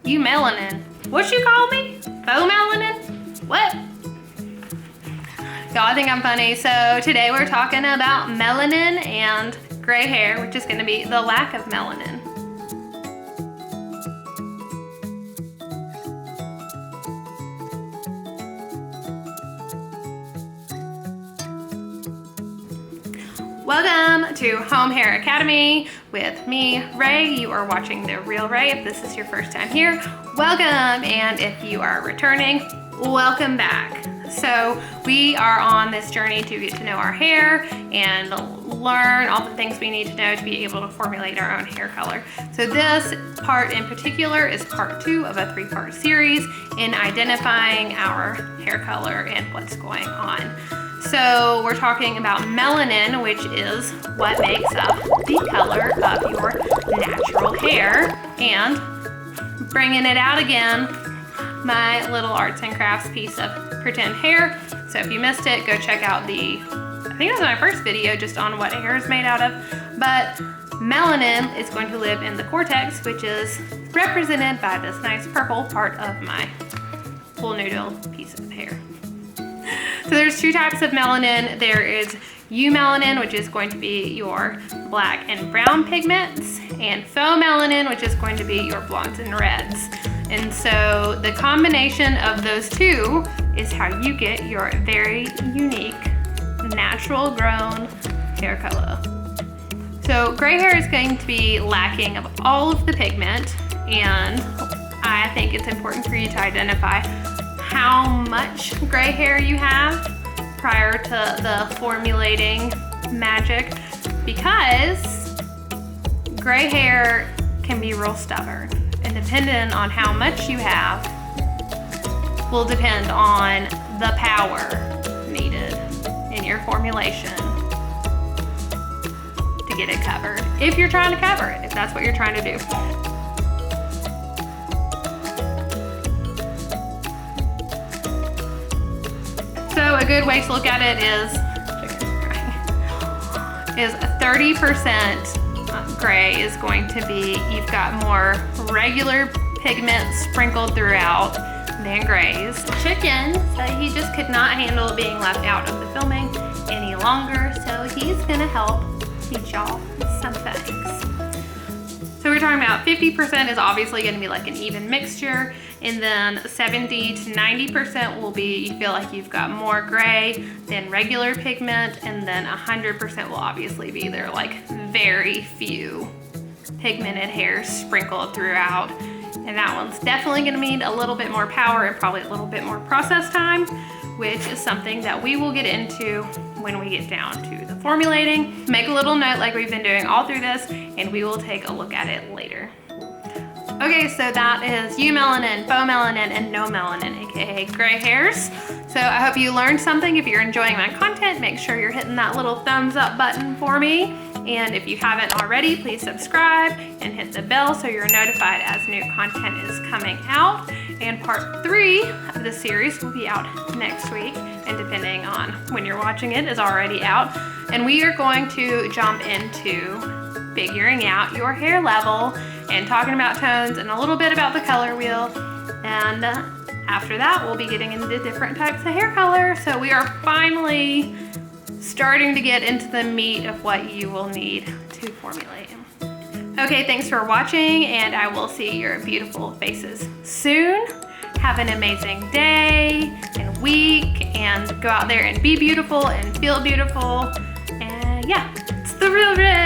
EUMELANIN. What you call me? PHEOMELANIN? What? Y'all think I'm funny. So today we're talking about melanin and gray hair, which is gonna be the lack of melanin. Welcome to Home Hair Academy with me, Ray. You are watching The Real Ray. If this is your first time here, welcome. And if you are returning, welcome back. So we are on this journey to get to know our hair and learn all the things we need to know to be able to formulate our own hair color. So this part in particular is part 2 of a 3-part series in identifying our hair color and what's going on. So we're talking about melanin, which is what makes up the color of your natural hair, and bringing it out again, my little arts and crafts piece of pretend hair. So if you missed it, go check out I think it was my first video just on what hair is made out of. But melanin is going to live in the cortex, which is represented by this nice purple part of my full noodle piece of hair. So there's 2 types of melanin. There is EUMELANIN, which is going to be your black and brown pigments, and PHEOMELANIN, which is going to be your blondes and reds. And so the combination of those 2 is how you get your very unique, natural grown hair color. So gray hair is going to be lacking of all of the pigment, and I think it's important for you to identify how much gray hair you have prior to the formulating magic, because gray hair can be real stubborn, and depending on how much you have will depend on the power needed in your formulation to get it covered, if you're trying to cover it, if that's what you're trying to do. So a good way to look at it is 30% gray is going to be, you've got more regular pigment sprinkled throughout than grays. Chicken, so he just could not handle being left out of the filming any longer, so he's gonna help teach y'all some things. So we're talking about 50% is obviously gonna be like an even mixture, and then 70 to 90% will be, you feel like you've got more gray than regular pigment, and then 100% will obviously be there like very few pigmented hairs sprinkled throughout. And that one's definitely gonna need a little bit more power and probably a little bit more process time, which is something that we will get into when we get down to the formulating. Make a little note like we've been doing all through this, and we will take a look at it later. Okay, so that is EUMELANIN, PHEOMELANIN, and no melanin, aka gray hairs. So I hope you learned something. If you're enjoying my content, make sure you're hitting that little thumbs up button for me. And if you haven't already, please subscribe and hit the bell so you're notified as new content is coming out. And part 3 of the series will be out next week, and depending on when you're watching it, is already out. And we are going to jump into figuring out your hair level and talking about tones and a little bit about the color wheel. And after that, we'll be getting into different types of hair color. So we are finally starting to get into the meat of what you will need to formulate. Okay, thanks for watching, and I will see your beautiful faces soon. Have an amazing day and week, and go out there and be beautiful and feel beautiful. And yeah, it's The Real Ray.